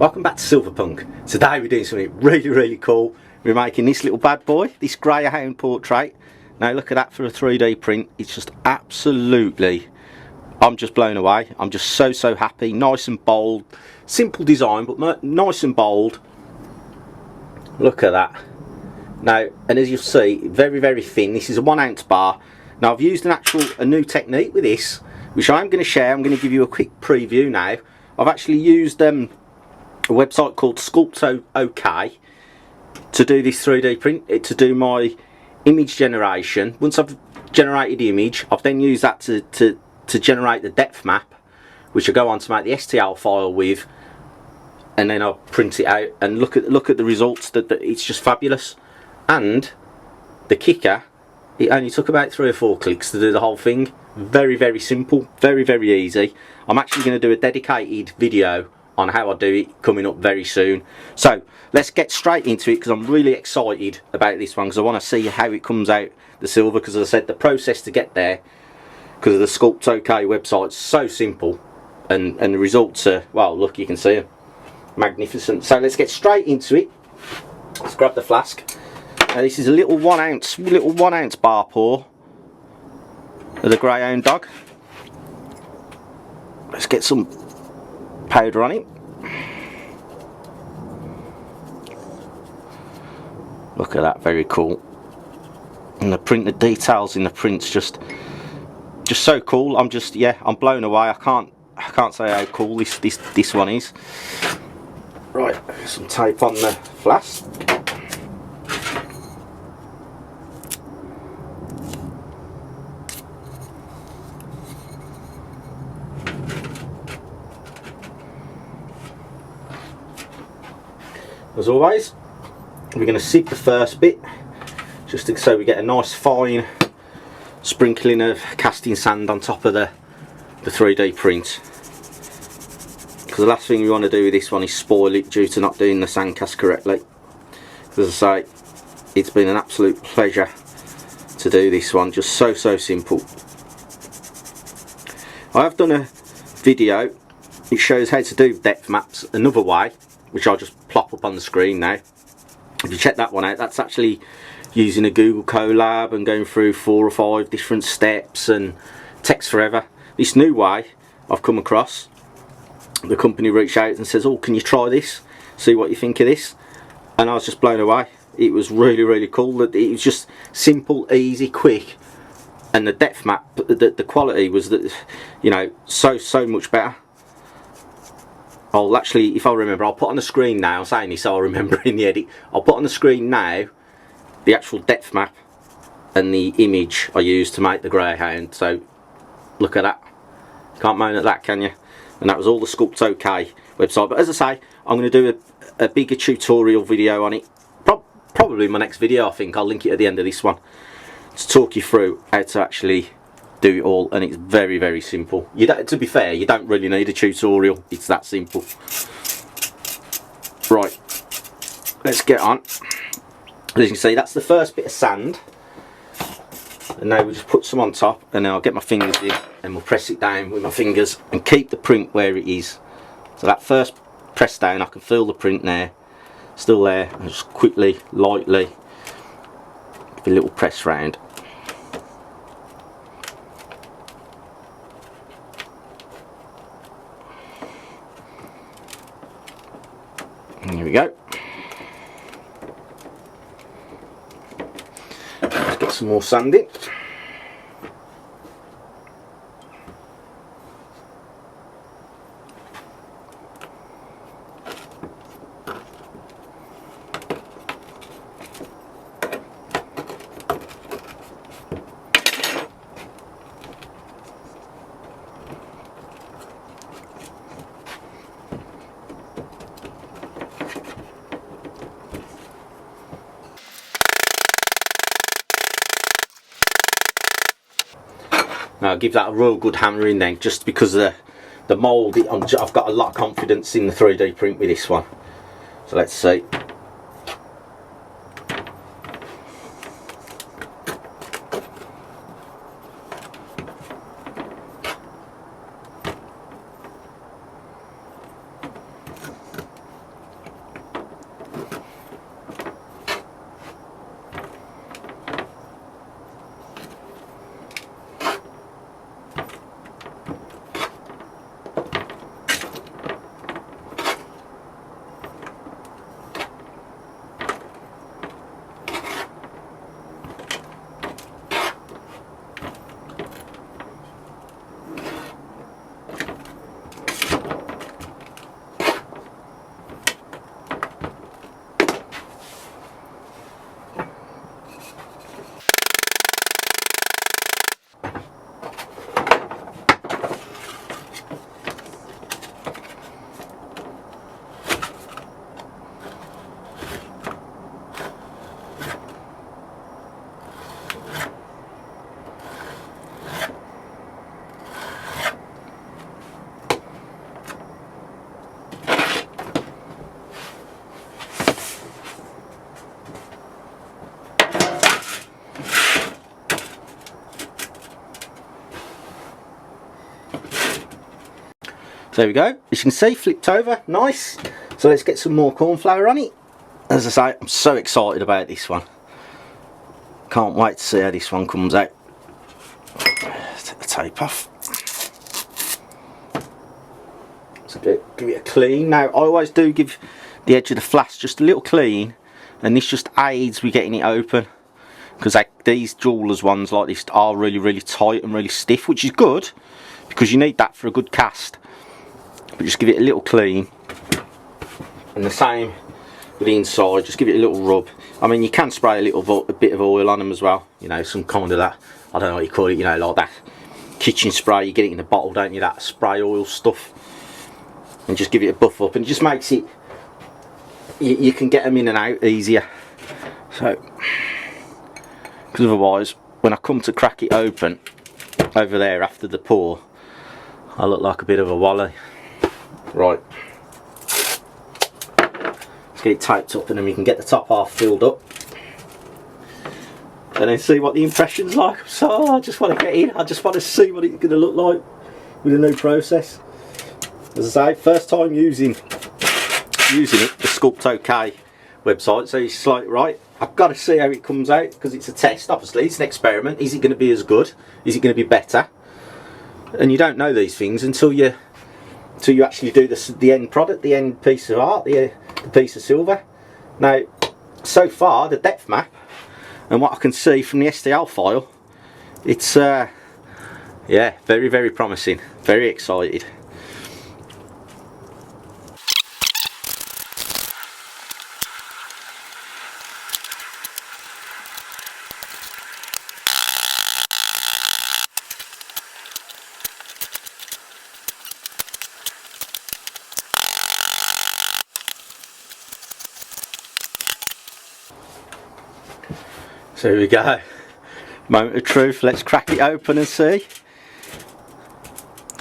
Welcome back to Silverpunk. Today we're doing something really cool. We're making this little bad boy, this Greyhound portrait. Now look at that for a 3D print. It's just absolutely, I'm just blown away. I'm just so happy. Nice and bold, simple design but nice and bold. Look at that. Now, and as you'll see, very thin. This is a 1 ounce bar. Now I've used a new technique with this, which I'm going to share. I'm going to give you a quick preview now. I've actually used a website called Sculpto OK to do this 3D print, to do my image generation. Once I've generated the image, I've then used that to generate the depth map, which I go on to make the STL file with, and then I'll print it out and look at the results. That it's just fabulous. And the kicker, it only took about 3 or 4 clicks to do the whole thing. Very simple, very easy. I'm actually going to do a dedicated video on how I do it coming up very soon. So let's get straight into it, because I'm really excited about this one, because I want to see how it comes out, the silver, because as I said, the process to get there, because of the Sculpt OK website, is so simple, and the results are, well, look, you can see them, magnificent. So let's get straight into it. Let's grab the flask. Now this is a little 1 ounce bar pour of the Greyhound dog. Let's get some powder on it. Look at that, very cool. And the print, the details in the print's just so cool. I'm blown away. I can't say how cool this one is. Right, some tape on the flask. As always, we're going to sieve the first bit, just so we get a nice fine sprinkling of casting sand on top of the 3D print. Because the last thing we want to do with this one is spoil it due to not doing the sand cast correctly. As I say, it's been an absolute pleasure to do this one, just so simple. I have done a video, it shows how to do depth maps another way, which I'll just plop up on the screen now. If you check that one out, that's actually using a Google Colab and going through 4 or 5 different steps and takes forever. This new way I've come across, the company reached out and says, oh, can you try this, see what you think of this? And I was just blown away. It was really cool. It was just simple, easy, quick, and the depth map, the quality was, you know, so much better. I'll actually, if I remember, I'll put on the screen now, I'm saying this so I'll remember in the edit, I'll put on the screen now the actual depth map and the image I used to make the Greyhound. So look at that, can't moan at that, can you? And that was all the Sculpt OK website. But as I say, I'm going to do a bigger tutorial video on it, probably in my next video. I think I'll link it at the end of this one, to talk you through how to actually do it all. And it's very simple. To be fair, you don't really need a tutorial, it's that simple. Right, let's get on. As you can see, that's the first bit of sand, and now we'll just put some on top, and then I'll get my fingers in and we'll press it down with my fingers and keep the print where it is. So that first press down, I can feel the print there, still there, and just quickly, lightly give a little press round. Here we go. Let's get some more sand in. Now I'll give that a real good hammering then, just because the mould, I've got a lot of confidence in the 3D print with this one. So let's see. So there we go, as you can see, flipped over, nice. So let's get some more corn flour on it. As I say, I'm so excited about this one. Can't wait to see how this one comes out. Take the tape off. So give it a clean. Now I always do give the edge of the flask just a little clean, and this just aids with getting it open, because these jewelers ones like this are really tight and really stiff, which is good because you need that for a good cast. But just give it a little clean, and the same with the inside, just give it a little rub. I mean, you can spray a bit of oil on them as well, you know, some kind of that, I don't know what you call it, you know, like that kitchen spray, you get it in a bottle, don't you, that spray oil stuff, and just give it a buff up, and it just makes it, you can get them in and out easier. So, because otherwise, when I come to crack it open over there after the pour, I look like a bit of a wally. Right. Get it taped up, and then we can get the top half filled up and then see what the impression's like. So I just want to get in, I just want to see what it's going to look like with the new process. As I say, first time using it, the Sculpt OK website, so it's like, right, I've got to see how it comes out, because it's a test, obviously, it's an experiment. Is it going to be as good? Is it going to be better? And you don't know these things until you actually do the end product, the end piece of art, the piece of silver. Now, so far, the depth map and what I can see from the STL file, it's yeah, very promising, very excited. So here we go, moment of truth, let's crack it open and see.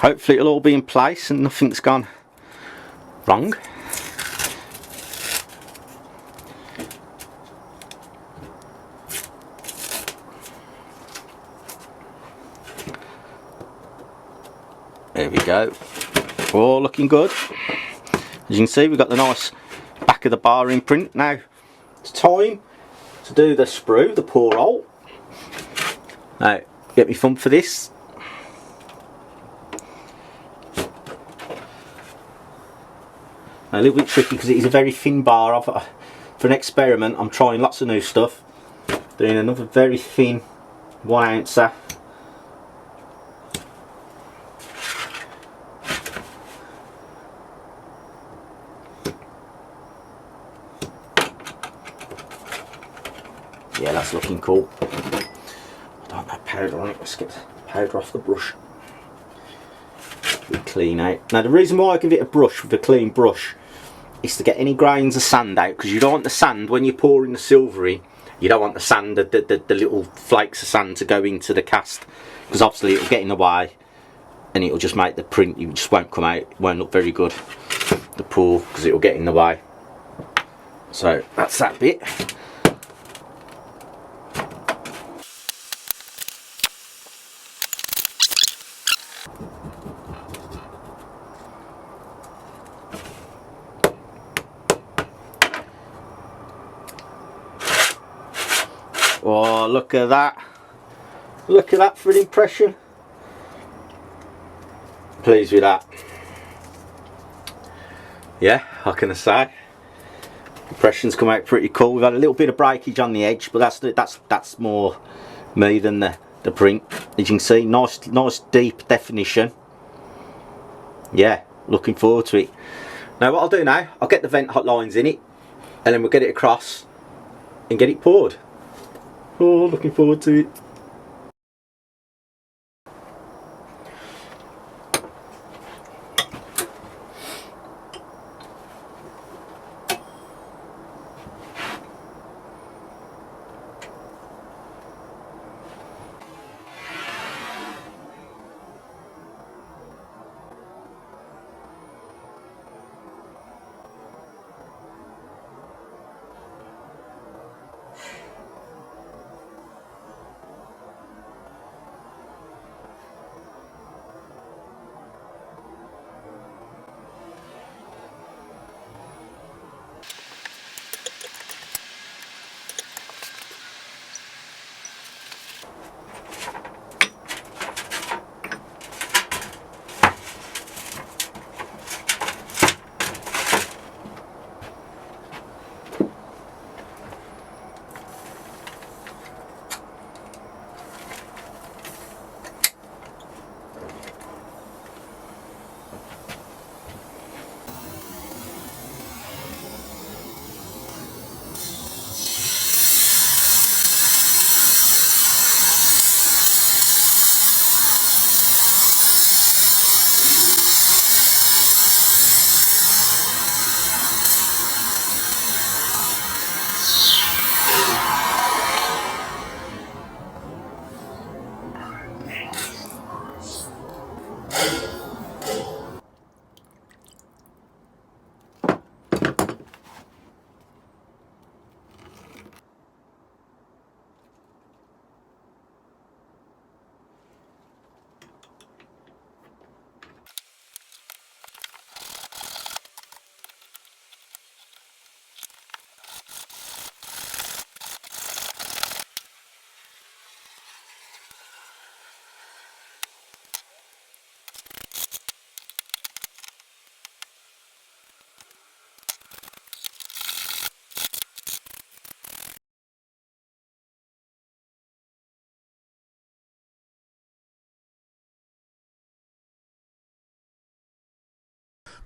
Hopefully it'll all be in place and nothing's gone wrong. There we go, all looking good. As you can see, we've got the nice back of the bar imprint. Now it's time to do the sprue, the pour hole. Now, get me thumb for this. Now, a little bit tricky because it is a very thin bar. For an experiment, I'm trying lots of new stuff. Doing another very thin 1 ouncer. Yeah, that's looking cool. I don't have powder on it. Let's get the powder off the brush. Clean out. Now, the reason why I give it a brush with a clean brush is to get any grains of sand out, because you don't want the sand, when you're pouring the silver in, you don't want the sand, the little flakes of sand to go into the cast, because obviously it'll get in the way and it'll just make the print, you just won't come out, it won't look very good, the pour, because it'll get in the way. So that's that bit. Oh, look at that. Look at that for an impression. Pleased with that. Yeah, how can I say? Impressions come out pretty cool. We've had a little bit of breakage on the edge, but that's more me than the print. As you can see, nice deep definition. Yeah, looking forward to it. Now what I'll do now, I'll get the vent hot lines in it, and then we'll get it across and get it poured. Oh, looking forward to it.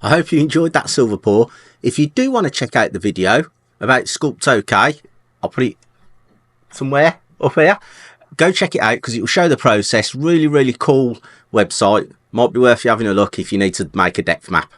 I hope you enjoyed that silver pour. If you do want to check out the video about Sculpt OK, I'll put it somewhere up here. Go check it out because it will show the process. Really cool website. Might be worth you having a look if you need to make a depth map.